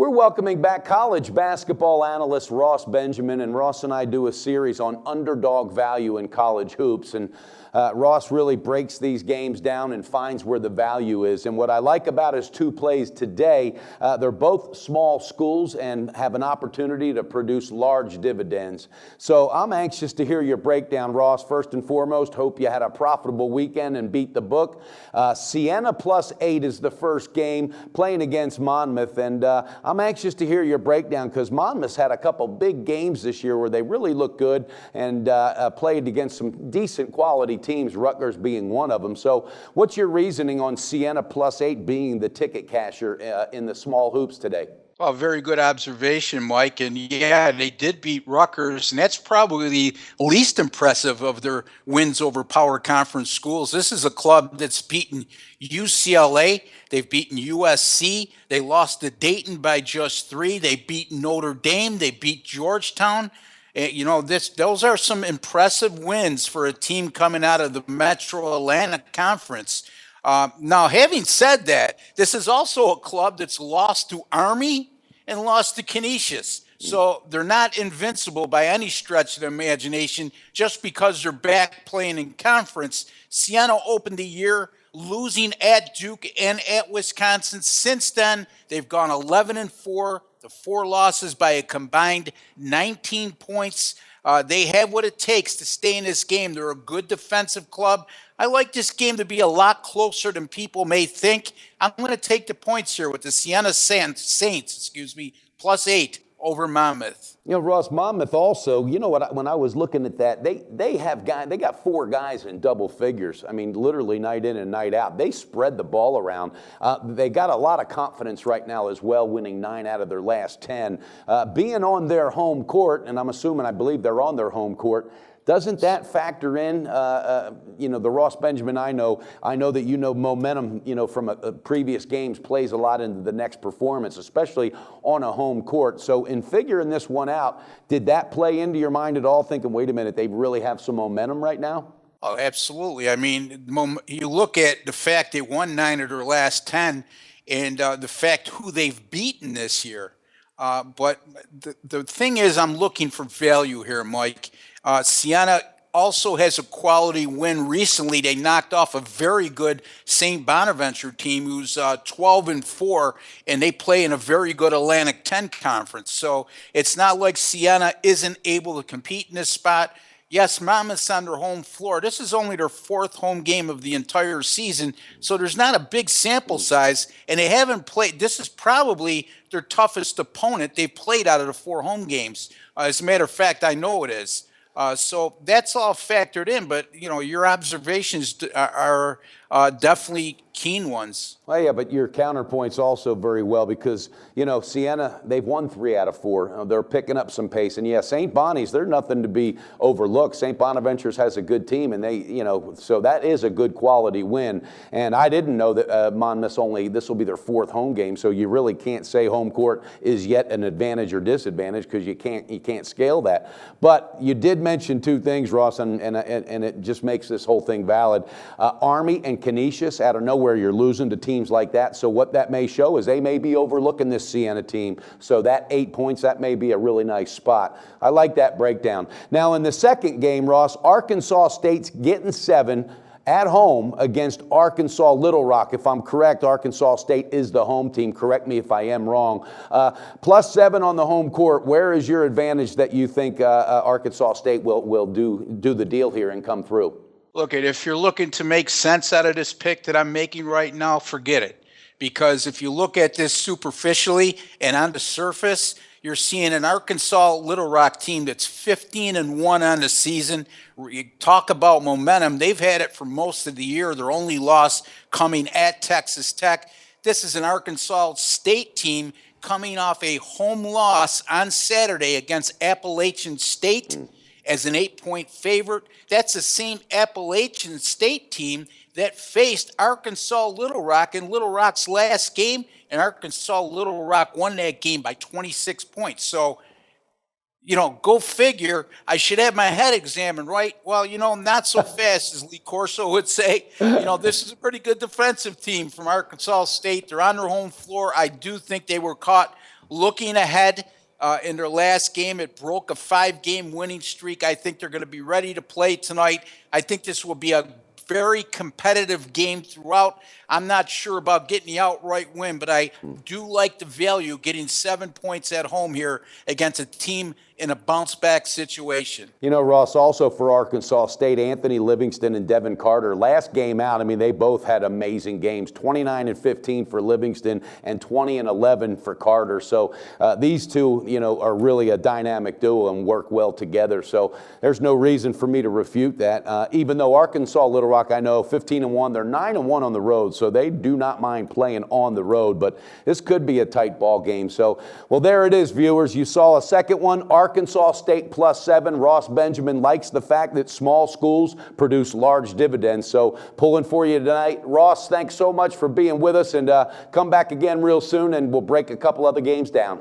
We're welcoming back college basketball analyst Ross Benjamin, and Ross and I do a series on underdog value in college hoops, and Ross really breaks these games down and finds where the value is. And what I like about his two plays today, they're both small schools and have an opportunity to produce large dividends. So I'm anxious to hear your breakdown, Ross. First and foremost, hope you had a profitable weekend and beat the book. Siena +8 is the first game, playing against Monmouth, and I'm anxious to hear your breakdown because Monmouth's had a couple big games this year where they really look good and played against some decent quality teams, Rutgers being one of them. So what's your reasoning on Siena +8 being the ticket casher in the small hoops today? Well, very good observation, Mike. And yeah, they did beat Rutgers, and that's probably the least impressive of their wins over power conference schools. This is a club that's beaten UCLA. They've beaten USC. They lost to Dayton by just 3. They beat Notre Dame. They beat Georgetown. Those are some impressive wins for a team coming out of the Metro Atlantic Conference. Now, having said that, this is also a club that's lost to Army and lost to Canisius. So they're not invincible by any stretch of the imagination just because they're back playing in conference. Siena opened the year losing at Duke and at Wisconsin. Since then, they've gone 11-4. The 4 losses by a combined 19 points. They have what it takes to stay in this game. They're a good defensive club. I like this game to be a lot closer than people may think. I'm going to take the points here with the Siena Saints, +8 over Monmouth. You know, Ross, Monmouth also, you know what, when I was looking at that, they got 4 guys in double figures. I mean, literally night in and night out. They spread the ball around. They got a lot of confidence right now as well, winning 9 out of their last 10. Being on their home court, and I believe they're on their home court, doesn't that factor in, the Ross Benjamin I know that you know momentum, from previous games plays a lot into the next performance, especially on a home court. So in figuring this one out, did that play into your mind at all, thinking, wait a minute, they really have some momentum right now? Oh, absolutely. I mean, you look at the fact they won 9 of their last 10 and the fact who they've beaten this year. But the thing is, I'm looking for value here, Mike. Siena also has a quality win recently. They knocked off a very good St. Bonaventure team who's 12-4, and they play in a very good Atlantic 10 conference. So it's not like Siena isn't able to compete in this spot. Yes, Monmouth's on their home floor. This is only their 4th home game of the entire season, so there's not a big sample size, and they haven't played. This is probably their toughest opponent they've played out of the 4 home games. As a matter of fact, I know it is. So that's all factored in, but your observations are definitely keen ones. Well, yeah, but your counterpoint's also very well because, Siena, they've won 3 out of 4. They're picking up some pace. And, yeah, St. Bonnie's, they're nothing to be overlooked. St. Bonaventure's has a good team, and so that is a good quality win. And I didn't know that Monmouth's this will be their 4th home game, so you really can't say home court is yet an advantage or disadvantage because you can't scale that. But you did mention 2 things, Ross, and it just makes this whole thing valid. Army and Canisius, out of nowhere, you're losing to teams like that. So what that may show is they may be overlooking this Siena team. So that 8 points, that may be a really nice spot. I like that breakdown. Now in the second game, Ross, Arkansas State's getting 7 at home against Arkansas Little Rock. If I'm correct, Arkansas State is the home team. Correct me if I am wrong. +7 on the home court. Where is your advantage that you think Arkansas State will do the deal here and come through? Look, if you're looking to make sense out of this pick that I'm making right now, forget it. Because if you look at this superficially and on the surface, you're seeing an Arkansas Little Rock team that's 15-1 on the season. You talk about momentum. They've had it for most of the year. Their only loss coming at Texas Tech. This is an Arkansas State team coming off a home loss on Saturday against Appalachian State as an 8-point favorite. That's the same Appalachian State team that faced Arkansas Little Rock in Little Rock's last game, and Arkansas Little Rock won that game by 26 points. So, go figure. I should have my head examined, right? Well, not so fast, as Lee Corso would say. This is a pretty good defensive team from Arkansas State. They're on their home floor. I do think they were caught looking ahead, in their last game, it broke a 5-game winning streak. I think they're going to be ready to play tonight. I think this will be a very competitive game throughout. I'm not sure about getting the outright win, but I do like the value getting 7 points at home here against a team in a bounce back situation. You know, Ross, also for Arkansas State, Anthony Livingston and Devin Carter, last game out, I mean, they both had amazing games, 29-15 for Livingston and 20-11 for Carter. So these two, you know, are really a dynamic duo and work well together. So there's no reason for me to refute that. Even though Arkansas, Little Rock, I know, 15-1, they're 9-1 on the road, so they do not mind playing on the road. But this could be a tight ball game. So, well, there it is, viewers. You saw a second one, Arkansas State +7. Ross Benjamin likes the fact that small schools produce large dividends. So pulling for you tonight. Ross, thanks so much for being with us, and come back again real soon, and we'll break a couple other games down.